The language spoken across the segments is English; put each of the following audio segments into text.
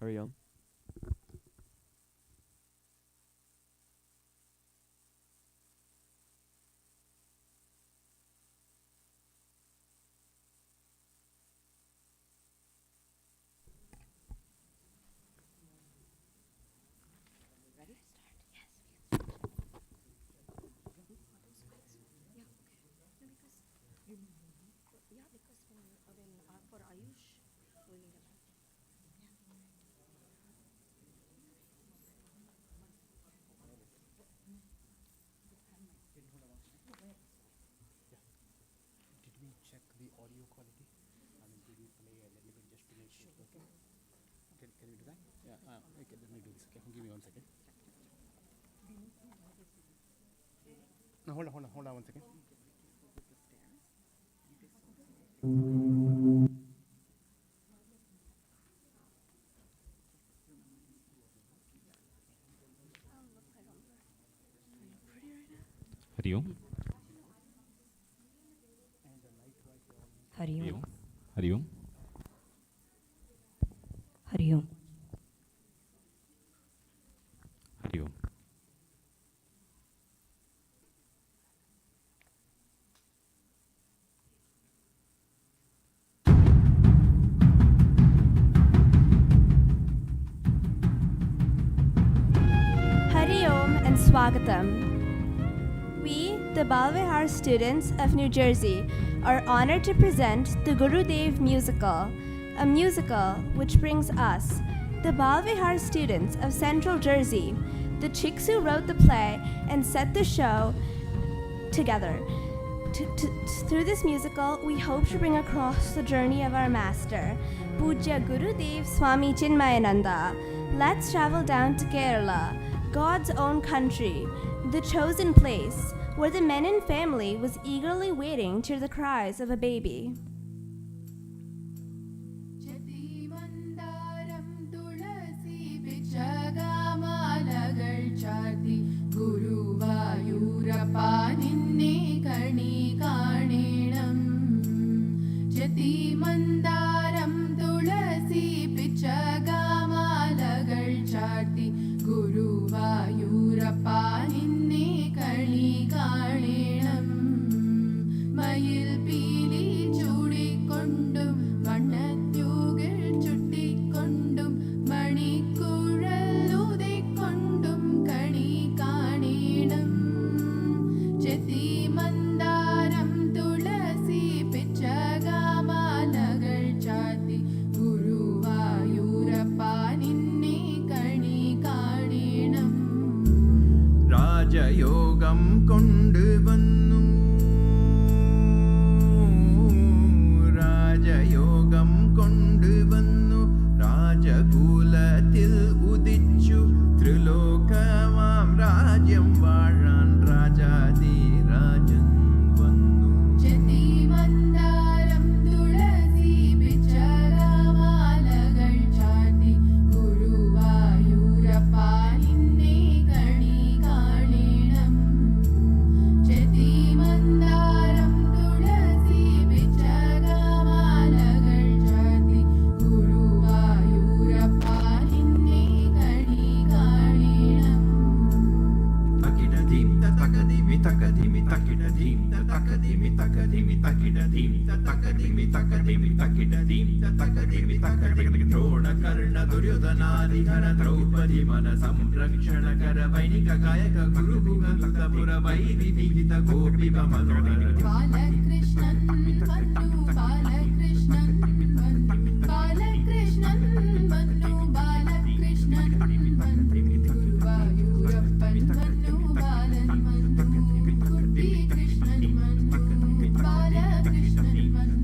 Hurry on. Did we check the audio quality? I mean, did we play a little bit just to make sure? Okay. Can we do that? Yeah. Okay. Let me do this. Okay. Give me 1 second. No, hold on 1 second. Hari Om. Hari Om. Hari Om. Hari Om. Hari Om. Hari Om and Swagatam. We, the Balvihar students of New Jersey, are honored to present the Gurudev musical, a musical which brings us, the Balvihar students of Central Jersey, the chicks who wrote the play and set the show together. Through this musical, we hope to bring across the journey of our master, Pujya Gurudev Swami Chinmayananda. Let's travel down to Kerala, God's own country, the chosen place where the Menon family was eagerly waiting to hear the cries of a baby. രാജയോഗം കൊണ്ടുവന്നു രാജയോഗം കൊണ്ടുവന്നു രാജകുലത്തിൽ ഉദിച്ചു ത്രിലോകമാം രാജ്യം വാഴാൻ രാജാധിരാജൻ വന്നു ചെത്തിമന്ദാരം തുളസി പിച്ചകമാലകൾ ചാർത്തി ഗുരുവായൂരപ്പ നിന്നെ കണി കാണണം ചെത്തിമന്ദാരം തുളസി പിച്ചകമാലകൾ ചാർത്തി ഗുരുവായൂരപ്പ നിന്നെ കണി കാണണം തകിടധീം തകധിമി തകധിമി തകിടധീം തകധിമി തകധിമി തകിടധീം തകധിമി തകധിമി തകിടധീം തകധിമി തകധിമി ദ്രോണ കർണ ദുര്യോധനാദിഹര ദ്രൗപദി മന സംരക്ഷണ കര വൈനിക ഗായക ഗുരു ഭക്തപുര വൈവിധിത ഗോപി മനോഹര ബാലകൃഷ്ണൻ വന്നു ബാലകൃഷ്ണൻ വന്നു ബാലകൃഷ്ണൻ വന്നു ബാലകൃഷ്ണൻ വന്നു ഗുരുവായൂരപ്പൻ വന്നു ബാലൻ വന്നു കുട്ടികൃഷ്ണൻ വന്നു ബാലകൃഷ്ണൻ വന്നു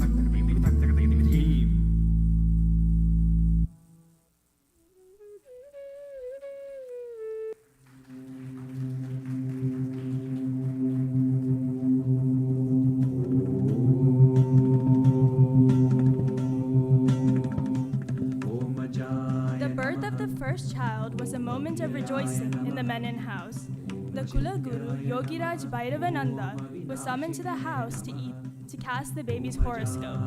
The birth of the first child was a moment of rejoicing in the Menon house. The Kula Guru, Yogiraj Bhairavananda, was summoned to the house to cast the baby's horoscope.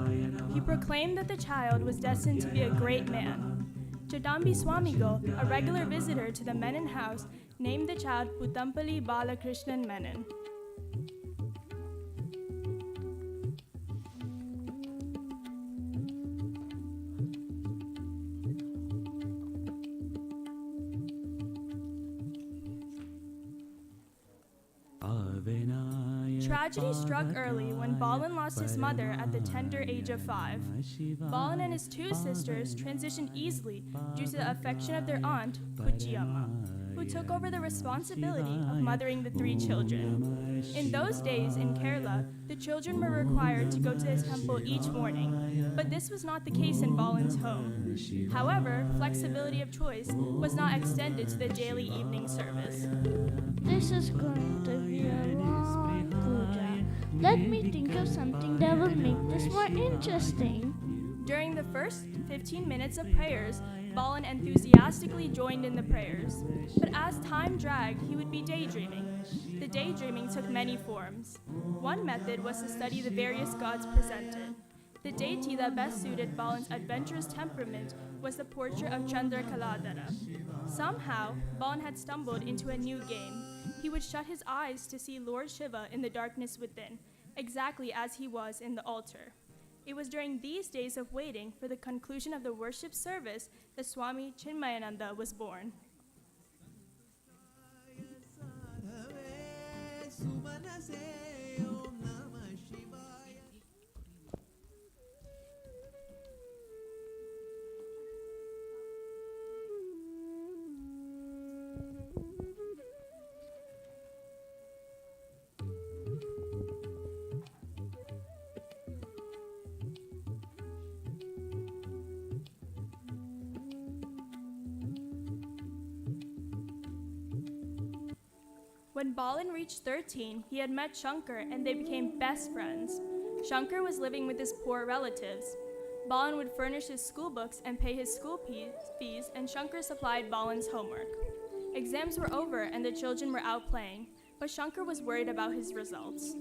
He proclaimed that the child was destined to be a great man. Chadambi Swamigal, a regular visitor to the Menon house, named the child Puttampally Balakrishnan Menon. Tragedy struck early when Balan lost his mother at the tender age of 5. Balan and his 2 sisters transitioned easily due to the affection of their aunt, Pujiyamma, who took over the responsibility of mothering the 3 children. In those days in Kerala, the children were required to go to the temple each morning, but this was not the case in Balan's home. However, flexibility of choice was not extended to the daily evening service. This is going to be a long puja. Let me think of something that will make this more interesting. During the first 15 minutes of prayers, Balan enthusiastically joined in the prayers. But as time dragged, he would be daydreaming. The daydreaming took many forms. One method was to study the various gods presented. The deity that best suited Balan's adventurous temperament was the portrait of Chandrakaladhara. Somehow, Balan had stumbled into a new game. He would shut his eyes to see Lord Shiva in the darkness within, exactly as he was in the altar. It was during these days of waiting for the conclusion of the worship service that Swami Chinmayananda was born. When Balan reached 13, he had met Shankar and they became best friends. Shankar was living with his poor relatives. Balan would furnish his school books and pay his school fees, and Shankar supplied Balan's homework. Exams were over and the children were out playing, but Shankar was worried about his results.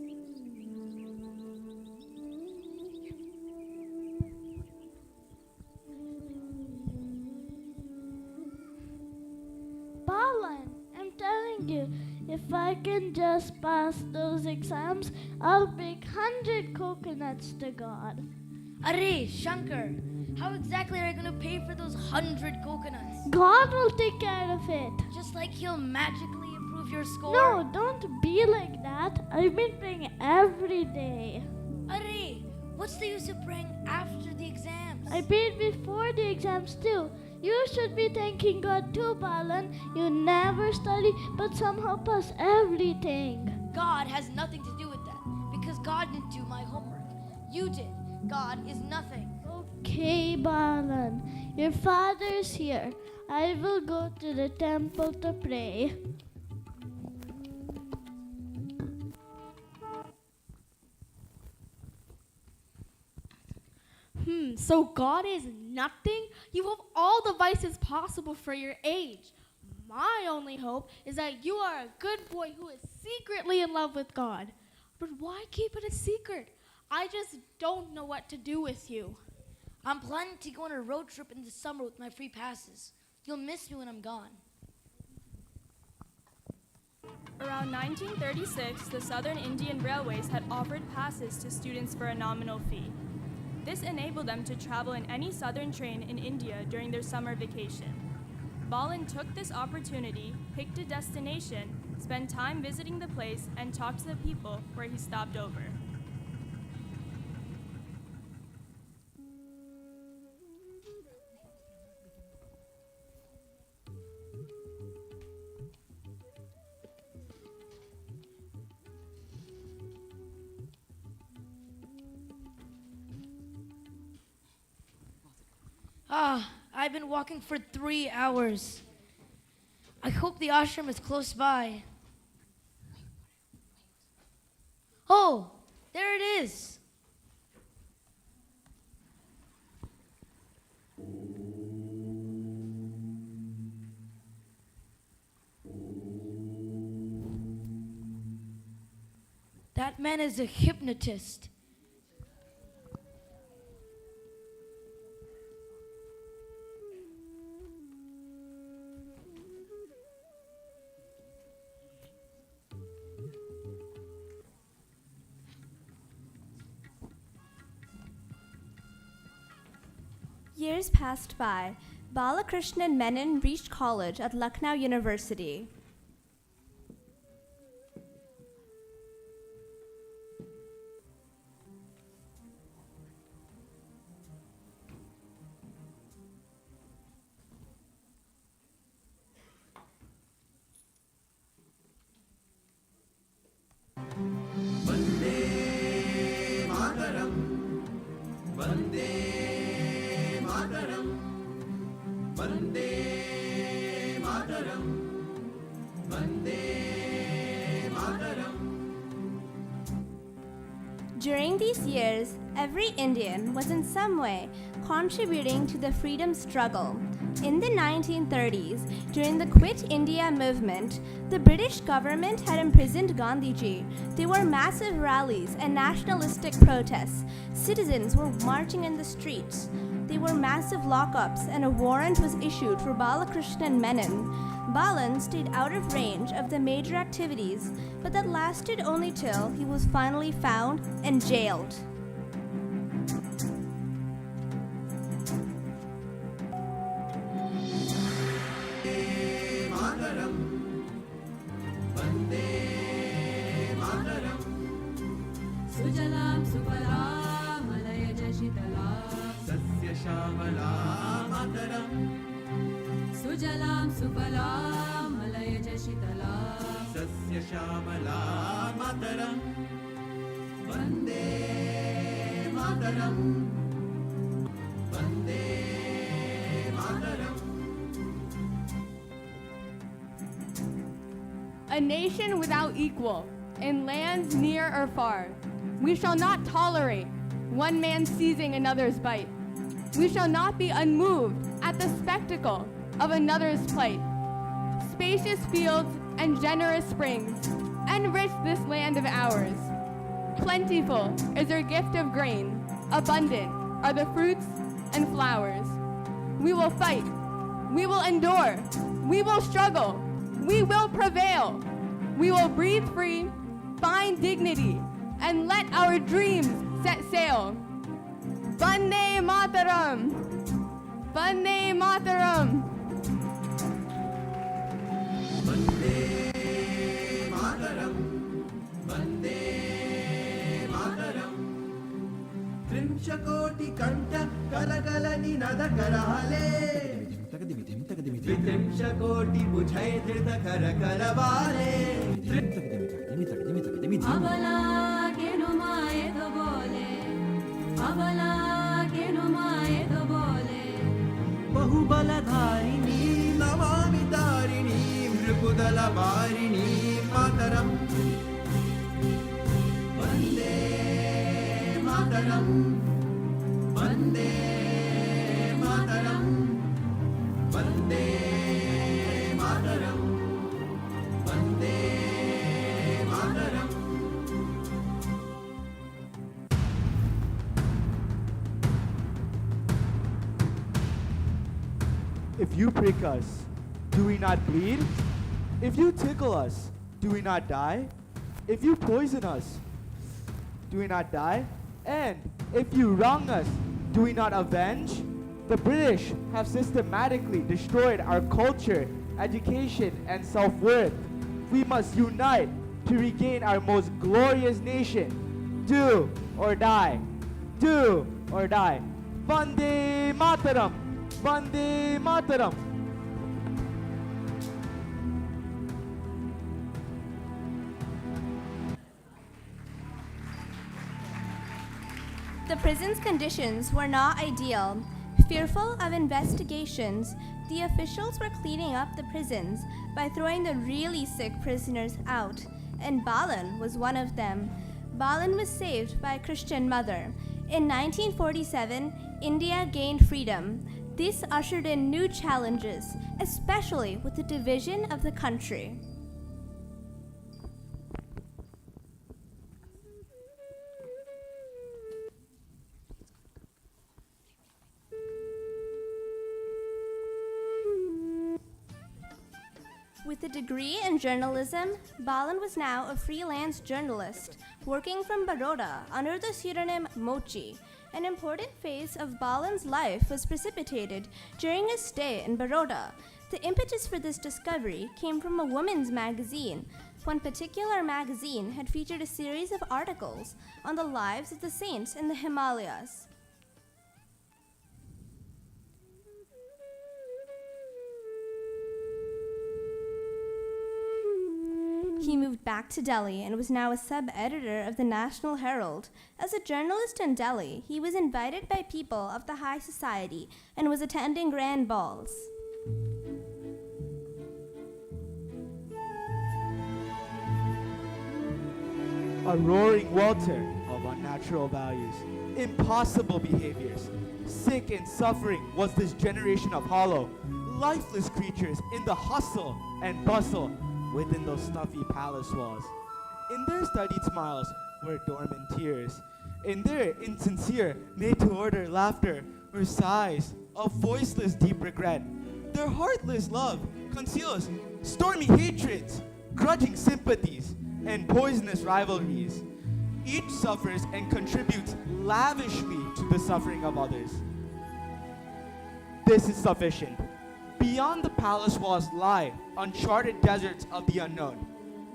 Balan, I'm telling you, if I can just pass those exams, I'll bake 100 coconuts to God. Arey, Shankar, how exactly are you going to pay for those 100 coconuts? God will take care of it. Just like he'll magically improve your score? No, don't be like that. I've been praying every day. Arey, what's the use of praying after the exams? I prayed before the exams too. You should be thanking God too, Balan. You never study, but somehow pass everything. God has nothing to do with that, because God didn't do my homework. You did. God is nothing. Okay, Balan. Your father's here. I will go to the temple to pray. So God is nothing? You have all the vices possible for your age. My only hope is that you are a good boy who is secretly in love with God. But why keep it a secret? I just don't know what to do with you. I'm planning to go on a road trip in the summer with my free passes. You'll miss me when I'm gone. Around 1936, the Southern Indian Railways had offered passes to students for a nominal fee. This enabled them to travel in any southern train in India during their summer vacation. Balan took this opportunity, picked a destination, spent time visiting the place, and talked to the people where he stopped over. I've been walking for 3 hours. I hope the ashram is close by. Oh, there it is. That man is a hypnotist. Years passed by. Balakrishnan Menon reached college at Lucknow University. During these years, every Indian was in some way contributing to the freedom struggle. In the 1930s, during the Quit India movement, the British government had imprisoned Gandhiji. There were massive rallies and nationalistic protests. Citizens were marching in the streets. There were massive lockups and a warrant was issued for Balakrishnan Menon. Balan stayed out of range of the major activities, but that lasted only till he was finally found and jailed. सुजलां सुफलां मलयज शीतलां सस्य श्यामला मातरम् सुजलां सुफलां मलयज शीतलां सस्य श्यामला मातरम् Vande Mataram Vande Mataram A nation without equal, in lands near or far. We shall not tolerate one man seizing another's bite. We shall not be unmoved at the spectacle of another's plight. Spacious fields and generous springs enrich this land of ours. Plentiful is our gift of grain, abundant are the fruits and flowers. We will fight, we will endure, we will struggle, we will prevail. We will breathe free, find dignity, and let our dreams set sail. Vande Mataram! Vande Mataram! Vande Mataram Vande Mataram त्रिंशकोटिकण्ठ कलकलनिनदकराले द्वित्रिंशकोटिभुजै धृतकरकरवाले अबला केनु माये तो बोले अबला केनु माये तो बोले बहुबलधारिणी नमामि तारिणी मृकुदलवारिणी मातरम् Vande Mataram Vande Mataram Vande Mataram Vande Mataram If you prick us, do we not bleed? If you tickle us, do we not die? If you poison us, do we not die? And if you wrong us, do we not avenge? The British have systematically destroyed our culture, education, and self-worth. We must unite to regain our most glorious nation. Do or die. Do or die. Vande Mataram! Vande Mataram! The prison's conditions were not ideal. Fearful of investigations, the officials were cleaning up the prisons by throwing the really sick prisoners out, and Balan was one of them. Balan was saved by a Christian mother. In 1947, India gained freedom. This ushered in new challenges, especially with the division of the country. With a degree in journalism, Balan was now a freelance journalist, working from Baroda under the pseudonym Mochi. An important phase of Balan's life was precipitated during his stay in Baroda. The impetus for this discovery came from a woman's magazine. One particular magazine had featured a series of articles on the lives of the saints in the Himalayas. He moved back to Delhi and was now a sub-editor of the National Herald. As a journalist in Delhi, he was invited by people of the high society and was attending grand balls. A roaring welter of unnatural values, impossible behaviors. Sick and suffering was this generation of hollow, lifeless creatures in the hustle and bustle within those stuffy palace walls. In their studied smiles were dormant tears. In their insincere, made-to-order laughter were sighs of voiceless deep regret. Their heartless love conceals stormy hatreds, grudging sympathies, and poisonous rivalries. Each suffers and contributes lavishly to the suffering of others. This is sufficient. Beyond the palace walls lie uncharted deserts of the unknown.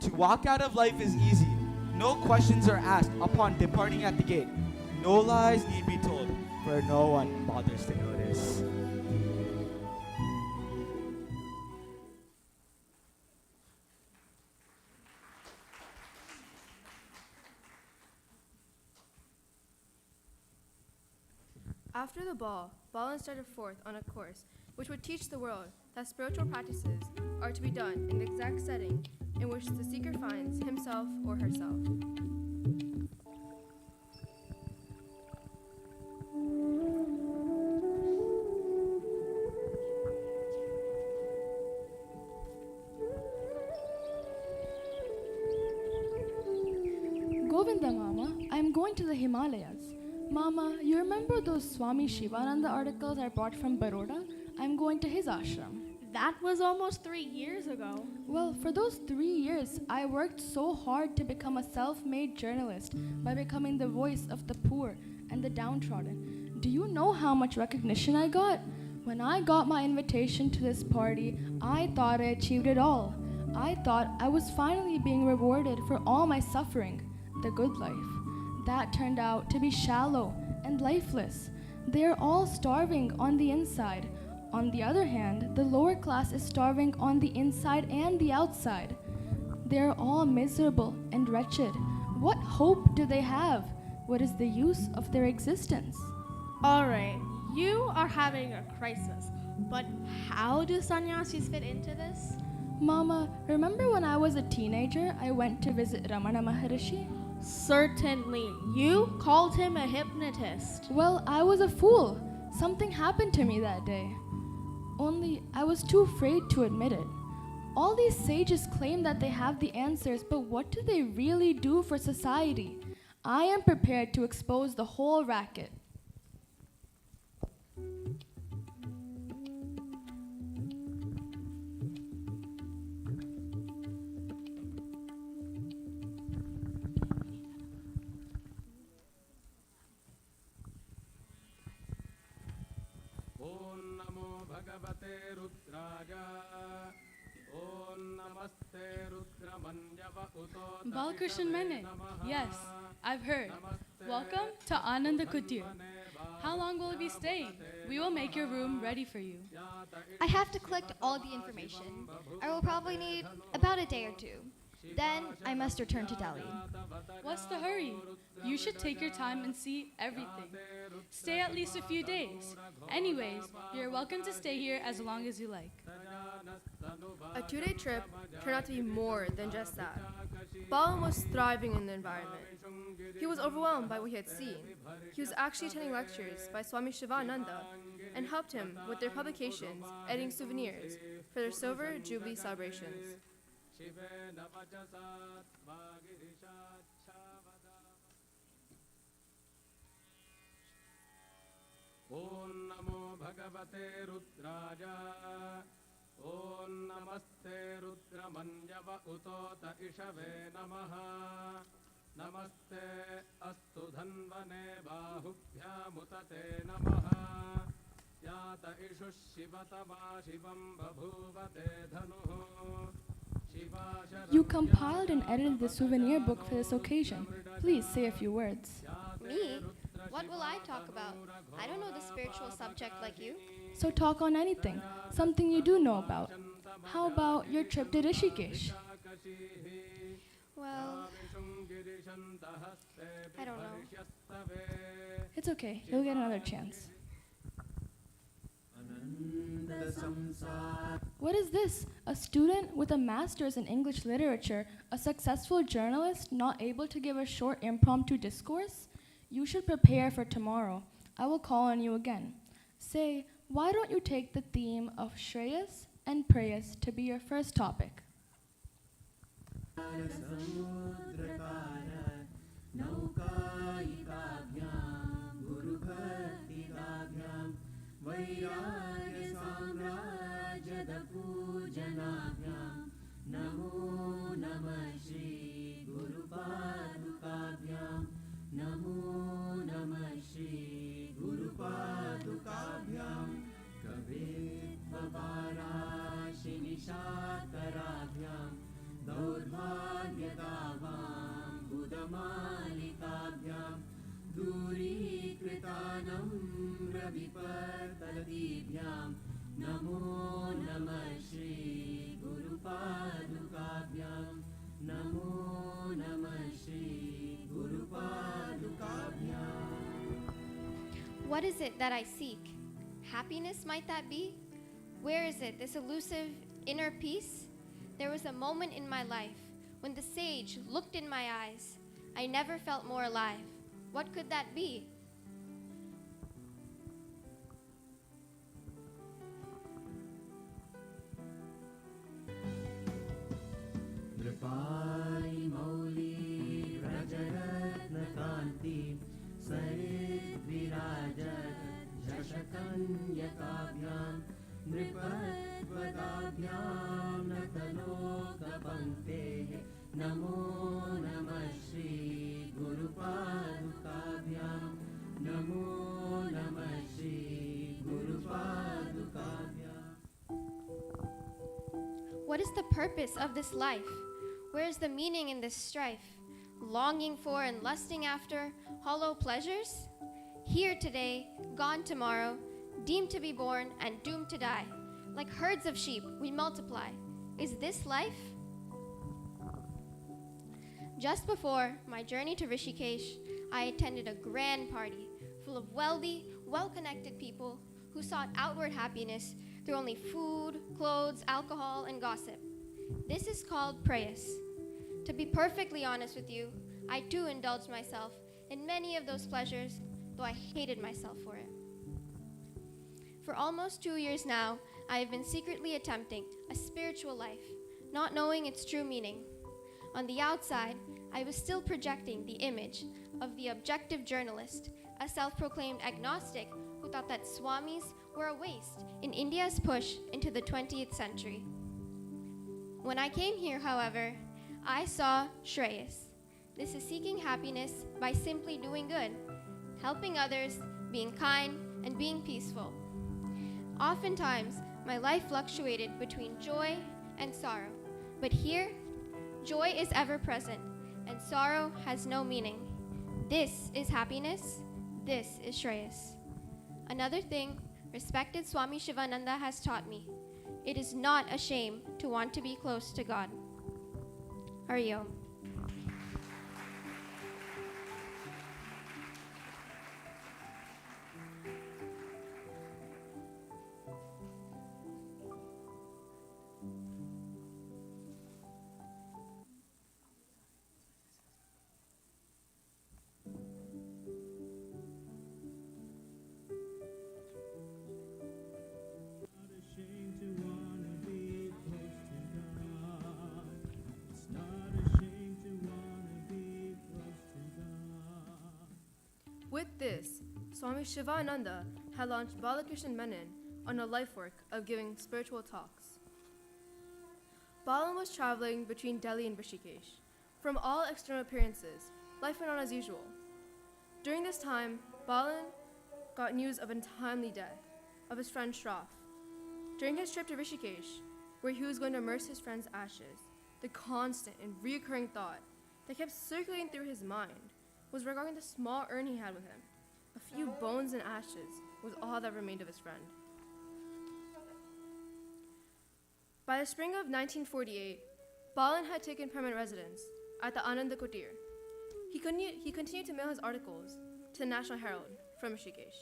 To walk out of life is easy. No questions are asked upon departing at the gate. No lies need be told, for no one bothers to notice. After the ball, Balan started forth on a course which would teach the world that spiritual practices are to be done in the exact setting in which the seeker finds himself or herself. Govinda, Mama, I am going to the Himalayas. Mama, you remember those Swami Shivananda articles I brought from Baroda? I'm going to his ashram. That was almost 3 years ago. Well, for those 3 years, I worked so hard to become a self-made journalist by becoming the voice of the poor and the downtrodden. Do you know how much recognition I got? When I got my invitation to this party, I thought I achieved it all. I thought I was finally being rewarded for all my suffering, the good life. That turned out to be shallow and lifeless. They are all starving on the inside. On the other hand, the lower class is starving on the inside and the outside. They are all miserable and wretched. What hope do they have? What is the use of their existence? All right, you are having a crisis, but how do sannyasis fit into this? Mama, remember when I was a teenager, I went to visit Ramana Maharishi? Certainly. You called him a hypnotist. Well, I was a fool. Something happened to me that day. Only I was too afraid to admit it. All these sages claim that they have the answers, but what do they really do for society? I am prepared to expose the whole racket. Balkrishan Mene. Yes, I've heard. Welcome to Ananda Kutir. How long will you be staying? We will make your room ready for you. I have to collect all the information. I will probably need about a day or two. Then I must return to Delhi. What's the hurry? You should take your time and see everything. Stay at least a few days. Anyways, you're welcome to stay here as long as you like. A 2-day trip turned out to be more than just that. Balan was thriving in the environment. He was overwhelmed by what he had seen. He was actually attending lectures by Swami Shivananda and helped him with their publications, editing souvenirs for their Silver Jubilee celebrations. Om Namo Bhagavate Rudraja. Om Namaste Rudramanjava Utota Ishave Namaha. नमस्ते अस्तु धन्वने बाहुभ्यामुतते नमः यात इषुः शिवतमा शिवं बभूवते धनुः You compiled and edited the souvenir book for this occasion. Please say a few words. Me? What will I talk about? I don't know the spiritual subject like you. So talk on anything, something you do know about. How about your trip to Rishikesh? Well, I don't know. It's okay, you'll get another chance. What is this? A student with a master's in English literature, a successful journalist not able to give a short impromptu discourse? You should prepare for tomorrow. I will call on you again. Say, why don't you take the theme of Shreyas and Prayas to be your first topic? What is it that I seek? Happiness, might that be? Where is it, this elusive inner peace? There was a moment in my life when the sage looked in my eyes. I never felt more alive. What could that be? What is the purpose of this life? Where is the meaning in this strife? Longing for and lusting after hollow pleasures? Here today, gone tomorrow, deemed to be born and doomed to die. Like herds of sheep, we multiply. Is this life? Just before my journey to Rishikesh, I attended a grand party full of wealthy, well-connected people who sought outward happiness through only food, clothes, alcohol, and gossip. This is called prayas. To be perfectly honest with you, I too indulged myself in many of those pleasures, though I hated myself for it. For almost 2 years now, I have been secretly attempting a spiritual life, not knowing its true meaning. On the outside, I was still projecting the image of the objective journalist, a self-proclaimed agnostic who thought that swamis were a waste in India's push into the 20th century. When I came here, however, I saw Shreyas. This is seeking happiness by simply doing good, helping others, being kind, and being peaceful. Oftentimes, my life fluctuated between joy and sorrow, but here, joy is ever present, and sorrow has no meaning. This is happiness. This is Shreyas. Another thing respected Swami Shivananda has taught me: it is not a shame to want to be close to God. Hari Om. With this, Swami Shivananda had launched Balakrishnan Menon on a life work of giving spiritual talks. Balan was traveling between Delhi and Rishikesh. From all external appearances, life went on as usual. During this time, Balan got news of untimely death of his friend Shroff. During his trip to Rishikesh, where he was going to immerse his friend's ashes, the constant and recurring thought that kept circulating through his mind was regarding the small urn he had with him. A few bones and ashes was all that remained of his friend. By the spring of 1948, Balan had taken permanent residence at the Ananda Kutir. He continued to mail his articles to the National Herald from Rishikesh.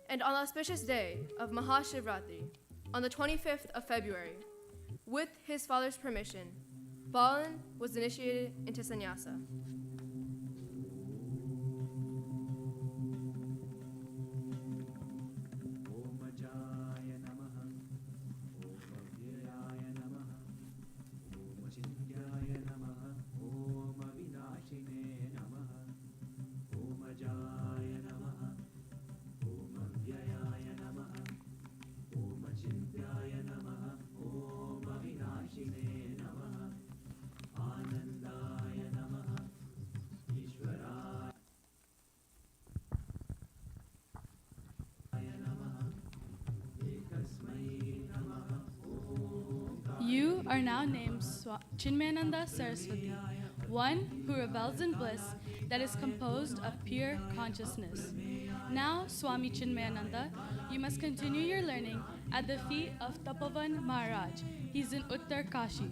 And on the auspicious day of Mahashivratri, on the 25th of February, with his father's permission, Balan was initiated into sannyasa. You are now named Chinmayananda Saraswati, one who revels in bliss that is composed of pure consciousness. Now, Swami Chinmayananda, you must continue your learning at the feet of Tapovan Maharaj. He's in Uttar Kashi.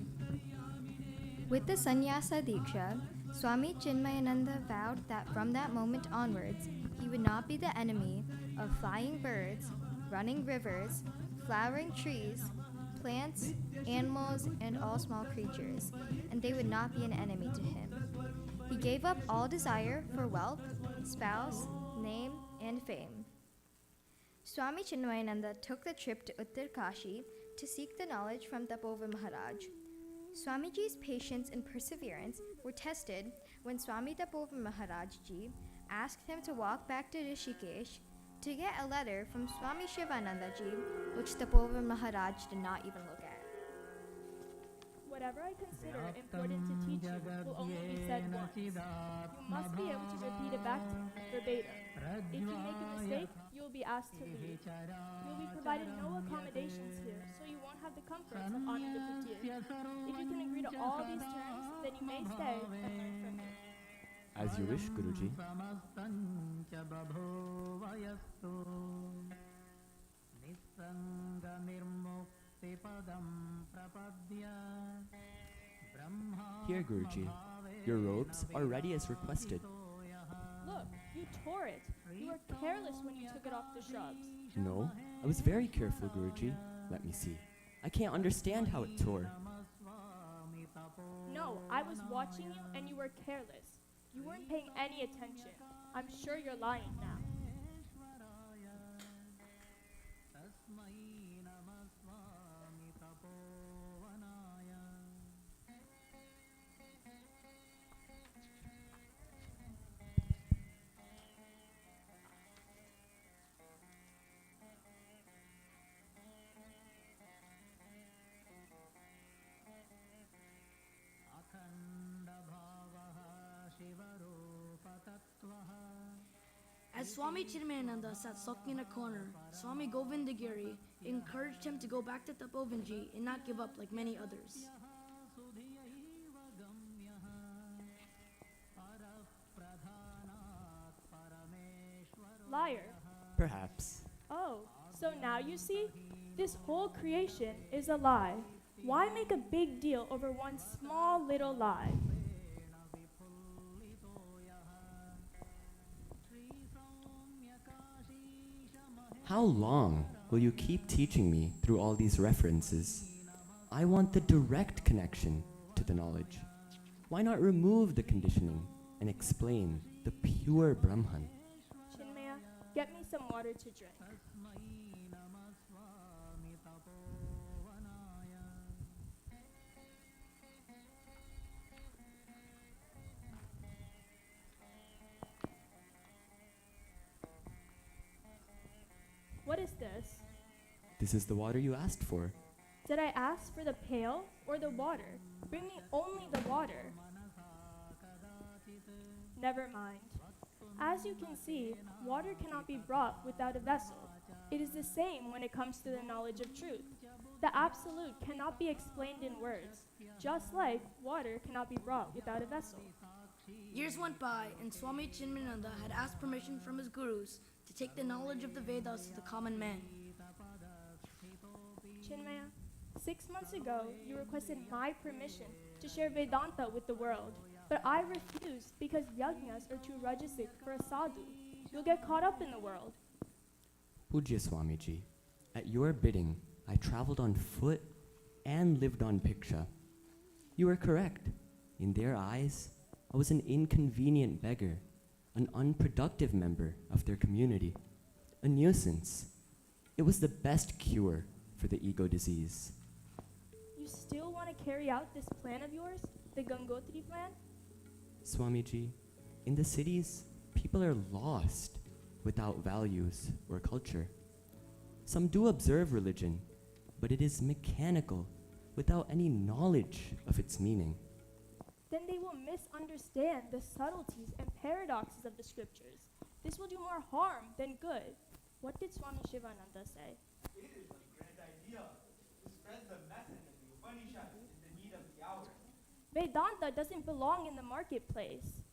With the sannyasa diksha, Swami Chinmayananda vowed that from that moment onwards, he would not be the enemy of flying birds, running rivers, flowering trees, plants, animals, and all small creatures, and they would not be an enemy to him. He gave up all desire for wealth, spouse, name, and fame. Swami Chinmayananda took the trip to Uttar Kashi to seek the knowledge from Tapovan Maharaj. Swamiji's patience and perseverance were tested when Swami Tapovan Maharaj Ji asked him to walk back to Rishikesh to get a letter from Swami Shivananda Ji, which Tapovan Maharaj did not even look at. Whatever I consider important to teach you will only be said once. You must be able to repeat it back to me verbatim. If you make a mistake, you will be asked to leave. You will be provided no accommodations here, so you won't have the comforts of Ananda Kutir. If you can agree to all these terms, then you may stay and learn from me. As you wish, Guruji. Here, Guruji. Your robes are ready as requested. Look, you tore it. You were careless when you took it off the shrubs. No, I was very careful, Guruji. Let me see. I can't understand how it tore. No, I was watching you and you were careless. You weren't paying any attention. I'm sure you're lying now. As Swami Chinmayananda sat sulking in a corner, Swami Govindagiri encouraged him to go back to Tapovanji and not give up like many others. Liar. Perhaps. Oh, so now you see? This whole creation is a lie. Why make a big deal over one small little lie? How long will you keep teaching me through all these references? I want the direct connection to the knowledge. Why not remove the conditioning and explain the pure Brahman? Chinmaya, get me some water to drink. What is this? This is the water you asked for. Did I ask for the pail or the water? Bring me only the water. Never mind. As you can see, water cannot be brought without a vessel. It is the same when it comes to the knowledge of truth. The absolute cannot be explained in words, just like water cannot be brought without a vessel. Years went by, and Swami Chinmayananda had asked permission from his gurus to take the knowledge of the Vedas to the common man. Chinmaya, 6 months ago, you requested my permission to share Vedanta with the world, but I refused because yajnas are too rajasic for a sadhu. You'll get caught up in the world. Pujya Swamiji, at your bidding, I traveled on foot and lived on Piksha. You were correct. In their eyes, I was an inconvenient beggar, an unproductive member of their community, a nuisance. It was the best cure for the ego disease. You still want to carry out this plan of yours, the Gangotri plan? Swamiji, in the cities, people are lost without values or culture. Some do observe religion, but it is mechanical, without any knowledge of its meaning. Then they will misunderstand the subtleties and paradoxes of the scriptures. This will do more harm than good. What did Swami Shivananda say? It is a grand idea to spread the message of the Upanishads in the need of the hour. Vedanta doesn't belong in the marketplace.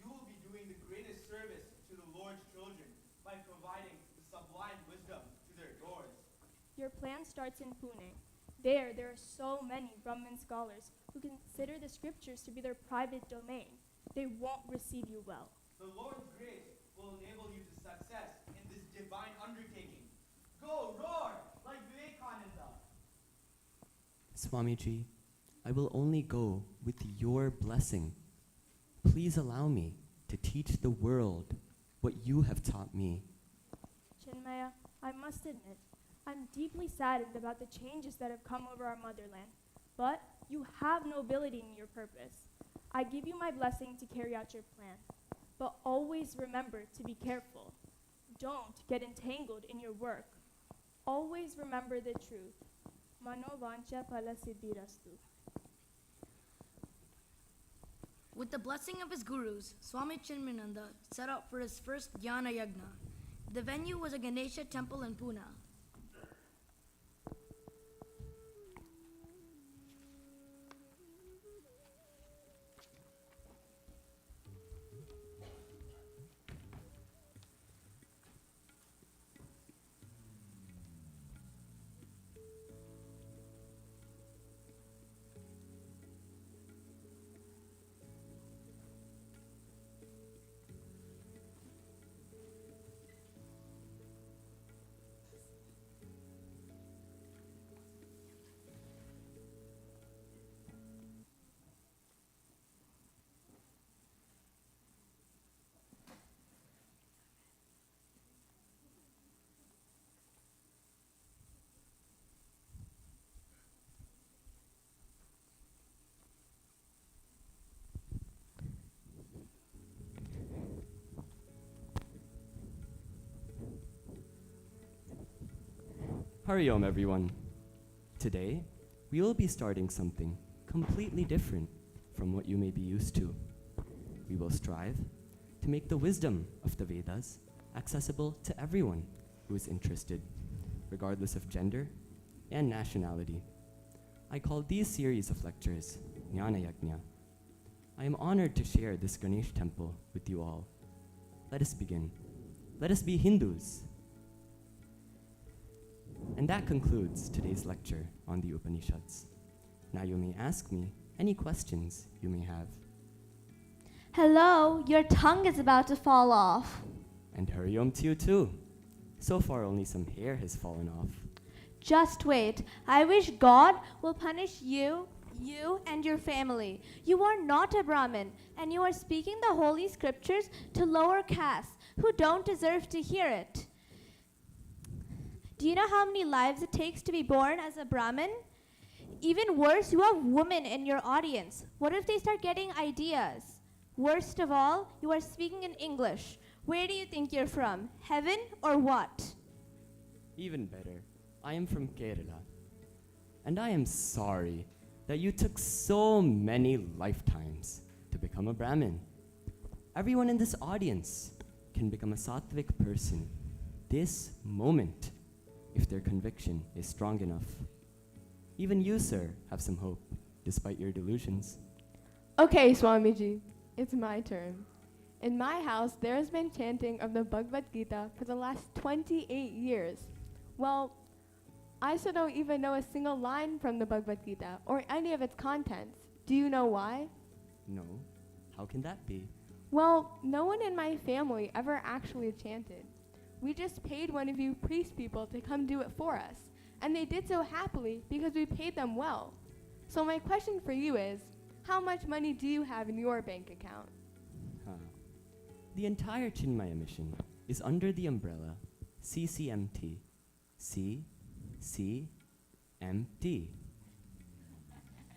You will be doing the greatest service to the Lord's children by providing the sublime wisdom to their doors. Your plan starts in Pune. There are so many Brahmin scholars who consider the scriptures to be their private domain. They won't receive you well. The Lord's grace will enable you to success in this divine undertaking. Go roar like Vivekananda. Swamiji, I will only go with your blessing. Please allow me to teach the world what you have taught me. Chinmaya, I must admit, I'm deeply saddened about the changes that have come over our motherland. But you have nobility in your purpose. I give you my blessing to carry out your plan. But always remember to be careful. Don't get entangled in your work. Always remember the truth. Mano vancha phala siddhirastu. With the blessing of his gurus, Swami Chinmayananda set out for his first Jnana Yagna. The venue was a Ganesha temple in Pune. Hari Om, everyone. Today, we will be starting something completely different from what you may be used to. We will strive to make the wisdom of the Vedas accessible to everyone who is interested, regardless of gender and nationality. I call these series of lectures Jnana Yajna. I am honored to share this Ganesh temple with you all. Let us begin. Let us be Hindus. And that concludes today's lecture on the Upanishads. Now you may ask me any questions you may have. Hello, your tongue is about to fall off. And Hari Om to you too. So far only some hair has fallen off. Just wait. I wish God will punish you and your family. You are not a Brahmin, and you are speaking the holy scriptures to lower castes who don't deserve to hear it. Do you know how many lives it takes to be born as a Brahmin? Even worse, you have women in your audience. What if they start getting ideas? Worst of all, you are speaking in English. Where do you think you're from? Heaven or what? Even better, I am from Kerala. And I am sorry that you took so many lifetimes to become a Brahmin. Everyone in this audience can become a sattvic person this moment if their conviction is strong enough. Even you, sir, have some hope, despite your delusions. Okay, Swamiji, it's my turn. In my house, there has been chanting of the Bhagavad Gita for the last 28 years. Well, I still don't even know a single line from the Bhagavad Gita or any of its contents. Do you know why? No. How can that be? Well, no one in my family ever actually chanted. We just paid one of you priest people to come do it for us, and they did so happily because we paid them well. So my question for you is, how much money do you have in your bank account? The entire Chinmaya mission is under the umbrella CCMT. CCMT.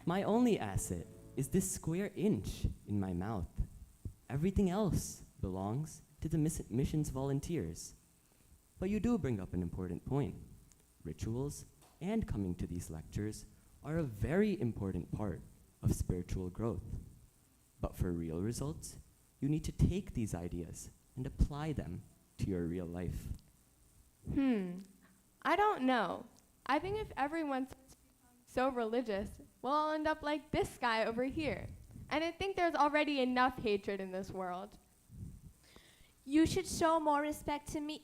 My only asset is this square inch in my mouth. Everything else belongs to the mission's volunteers. But you do bring up an important point. Rituals and coming to these lectures are a very important part of spiritual growth. But for real results, you need to take these ideas and apply them to your real life. I don't know. I think if everyone's so religious, we'll all end up like this guy over here. And I think there's already enough hatred in this world. You should show more respect to me,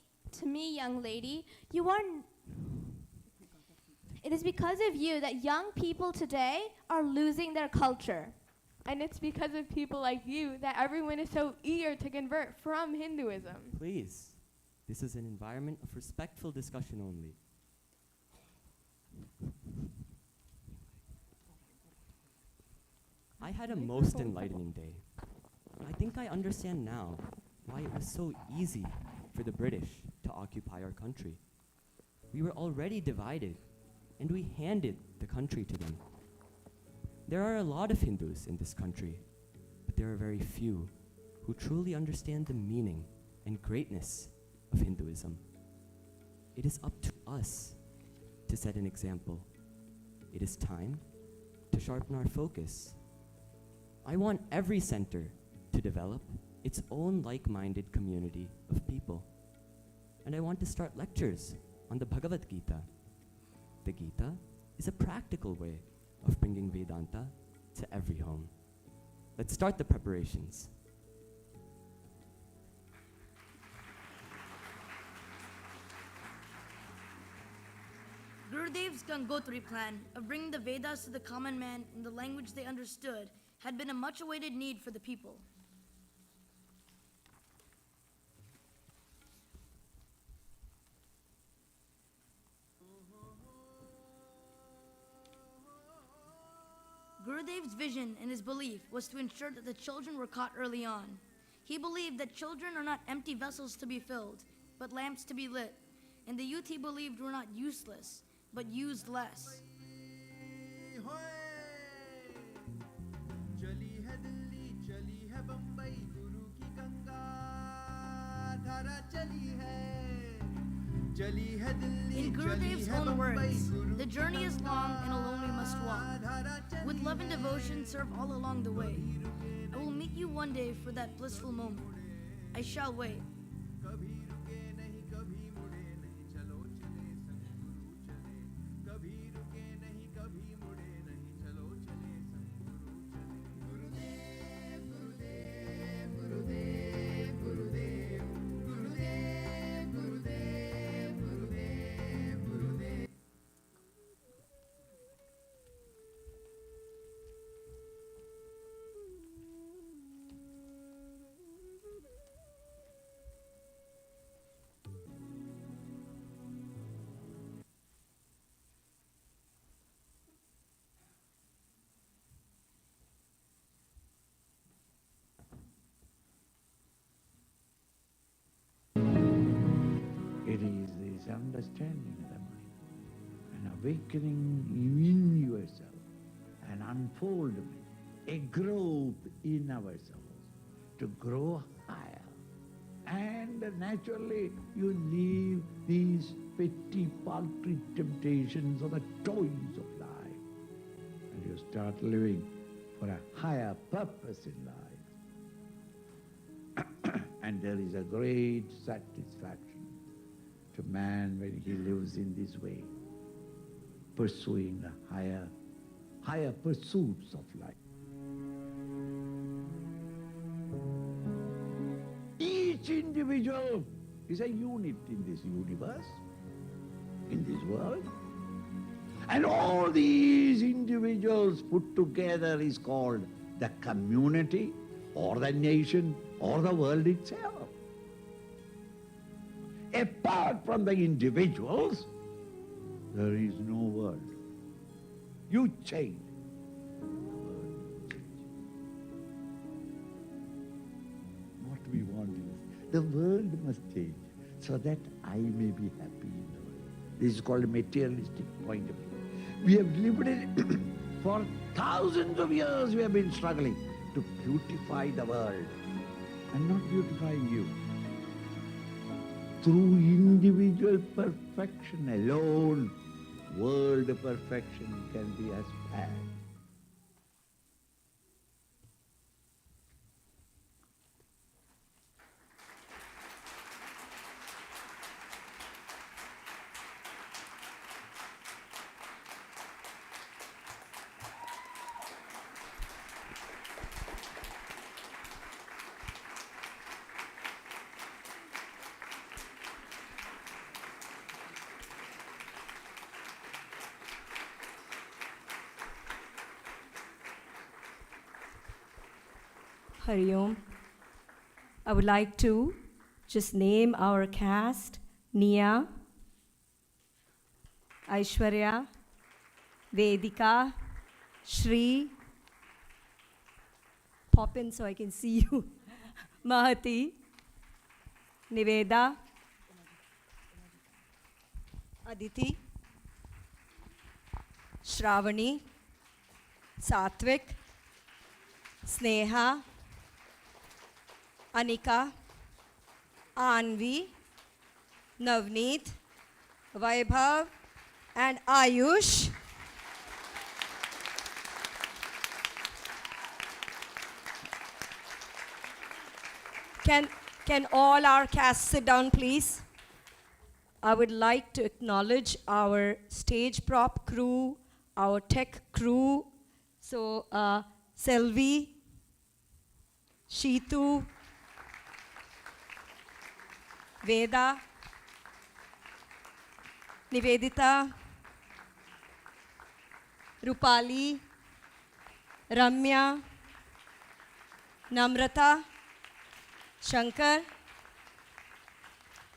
young lady. It is because of you that young people today are losing their culture. And it's because of people like you that everyone is so eager to convert from Hinduism. Please, this is an environment of respectful discussion only. I had a most enlightening day. I think I understand now why it was so easy for the British to occupy our country. We were already divided, and we handed the country to them. There are a lot of Hindus in this country, but there are very few who truly understand the meaning and greatness of Hinduism. It is up to us to set an example. It is time to sharpen our focus. I want every center to develop its own like-minded community of people. And I want to start lectures on the Bhagavad Gita. The Gita is a practical way of bringing Vedanta to every home. Let's start the preparations. Gurudev's Gangotri plan of bringing the Vedas to the common man in the language they understood had been a much-awaited need for the people. Gurudev's vision and his belief was to ensure that the children were caught early on. He believed that children are not empty vessels to be filled, but lamps to be lit, and the youth he believed were not useless, but used less. In Gurudev's own words, the journey is long and alone we must walk. With love and devotion serve all along the way. I will meet you one day for that blissful moment. I shall wait. It is this understanding of the mind, an awakening in yourself, an unfoldment, a growth in ourselves to grow higher. And naturally you leave these petty, paltry temptations or the toys of life, and you start living for a higher purpose in life. And there is a great satisfaction to man when he lives in this way, pursuing a higher pursuits of life. Each individual is a unit in this universe, in this world. And all these individuals put together is called the community or the nation or the world itself. Apart from the individuals, there is no world. You change, the world changes. What we want is, the world must change so that I may be happy in the world. This is called a materialistic point of view. We have lived in it for thousands of years. We have been struggling to beautify the world and not beautifying you. Through individual perfection alone, world perfection can be aspired. Hari Om. I would like to just name our cast: Nia, Aishwarya, Vedika, Shri. Pop in so I can see you. Mahati, Niveda, Aditi, Shravani, Satvik, Sneha, Anika, Anvi, Navneet, Vaibhav, and Ayush. Can all our cast sit down, please? I would like to acknowledge our stage prop crew, our tech crew. So, Selvi, Shitu, Veda, Nivedita, Rupali, Ramya, Namrata, Shankar,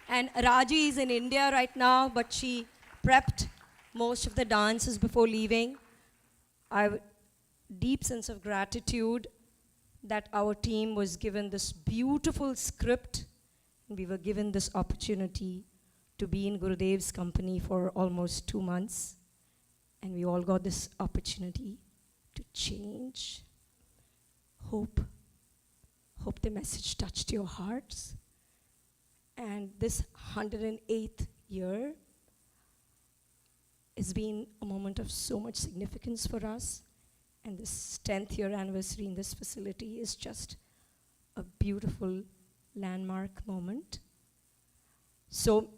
and Raji is in India right now, but she prepped most of the dances before leaving. I have a deep sense of gratitude that our team was given this beautiful script. We were given this opportunity to be in Gurudev's company for almost 2 months. And we all got this opportunity to change. Hope the message touched your hearts. And this 108th year has been a moment of so much significance for us. And this 10th year anniversary in this facility is just a beautiful landmark moment. So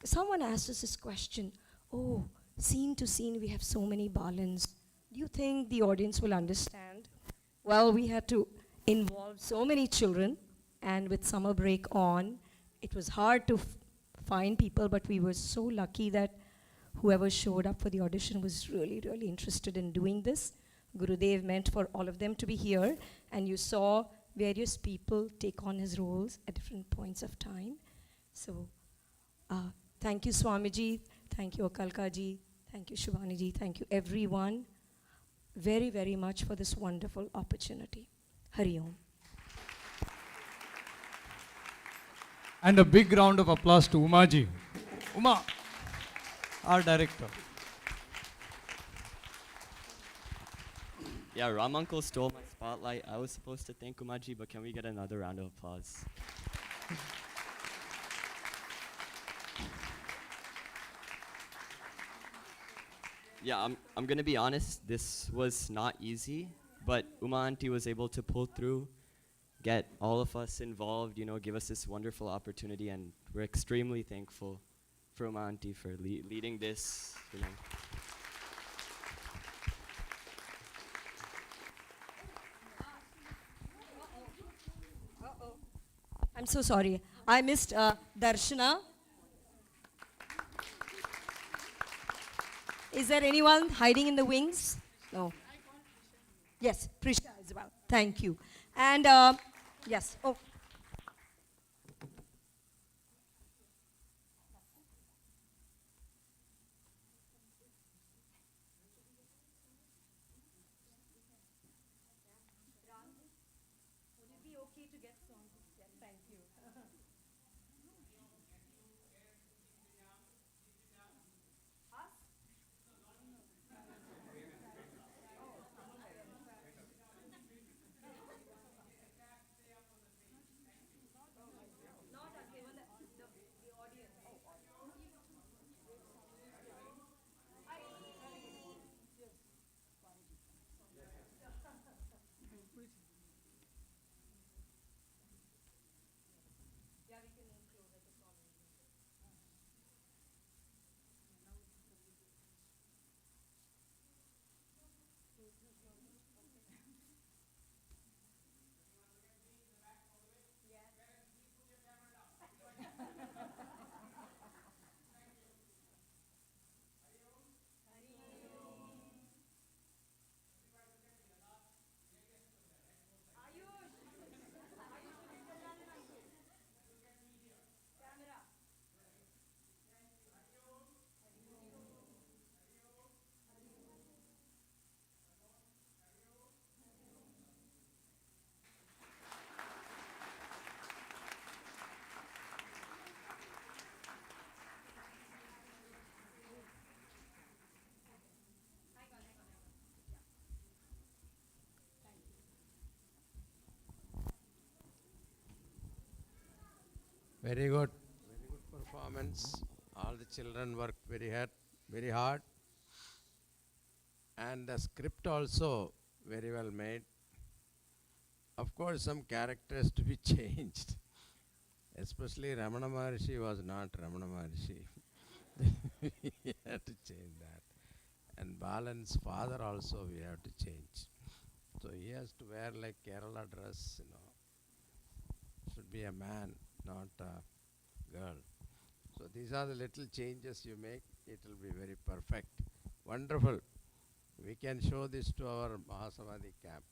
someone asked us this question, oh, scene to scene we have so many balans. Do you think the audience will understand? Well, we had to involve so many children, and with summer break on, it was hard to find people, but we were so lucky that whoever showed up for the audition was really, really interested in doing this. Gurudev meant for all of them to be here, and you saw various people take on his roles at different points of time. So, thank you, Swamiji. Thank you, Akalkaji. Thank you, Shubhaniji. Thank you, everyone, very, very much for this wonderful opportunity. Hari Om. And a big round of applause to Umaji. Uma, our director. Yeah, Ram Uncle stole my spotlight. I was supposed to thank Umaji, but can we get another round of applause? Yeah, I'm gonna be honest, this was not easy, but Uma Auntie was able to pull through. get all of us involved, give us this wonderful opportunity, and we're extremely thankful for Uma Auntie for leading this. I'm so sorry. I missed Darshana. Is there anyone hiding in the wings? No. Yes, Prisha as well. Thank you. And yes. Oh. Very good. Very good performance. All the children worked very hard. And the script also very well made. Of course, some characters to be changed. Especially Ramana Maharshi was not Ramana Maharshi. We had to change that. And Balan's father also we have to change. So he has to wear like Kerala dress, Should be a man, not a girl. So these are the little changes you make. It will be very perfect. Wonderful. We can show this to our Mahasamadhi camp.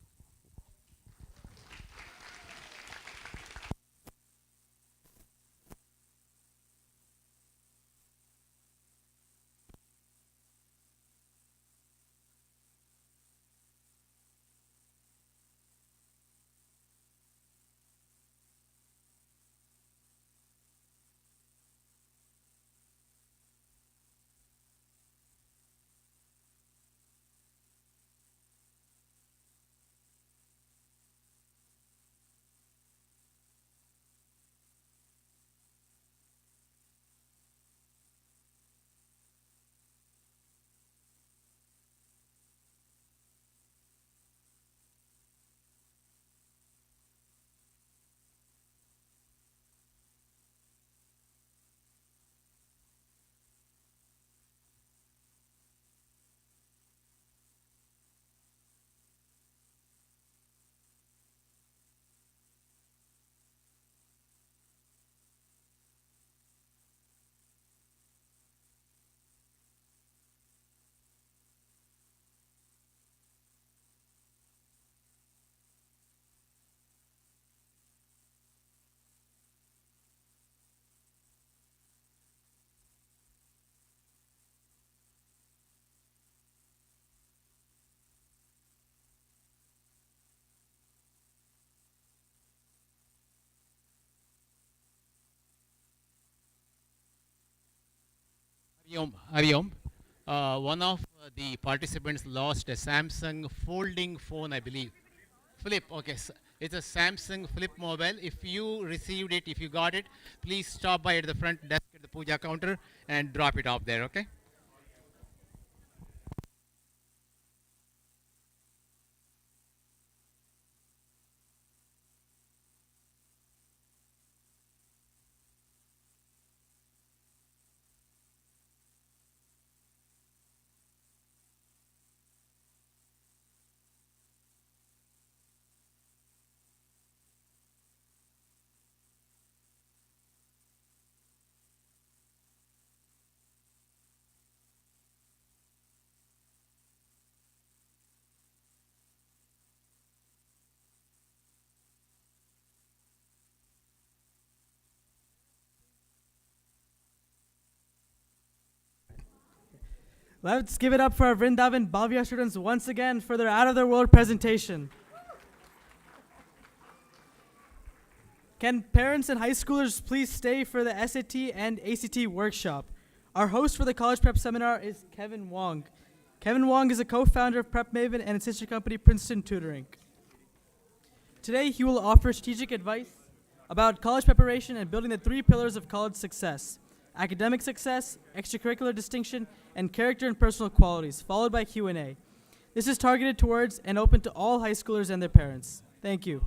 Hari Om. One of the participants lost a Samsung folding phone, I believe. Flip, okay. It's a Samsung Flip mobile. If you received it, if you got it, please stop by at the front desk at the puja counter and drop it off there, okay? Let's give it up for our Vrindavan Bhavya students once again for their out-of-their-world presentation. Can parents and high schoolers please stay for the SAT and ACT workshop? Our host for the college prep seminar is Kevin Wong. Kevin Wong is a co-founder of Prep Maven and its sister company Princeton Tutoring. Today he will offer strategic advice about college preparation and building the 3 pillars of college success: academic success, extracurricular distinction, and character and personal qualities, followed by Q&A. This is targeted towards and open to all high schoolers and their parents. Thank you.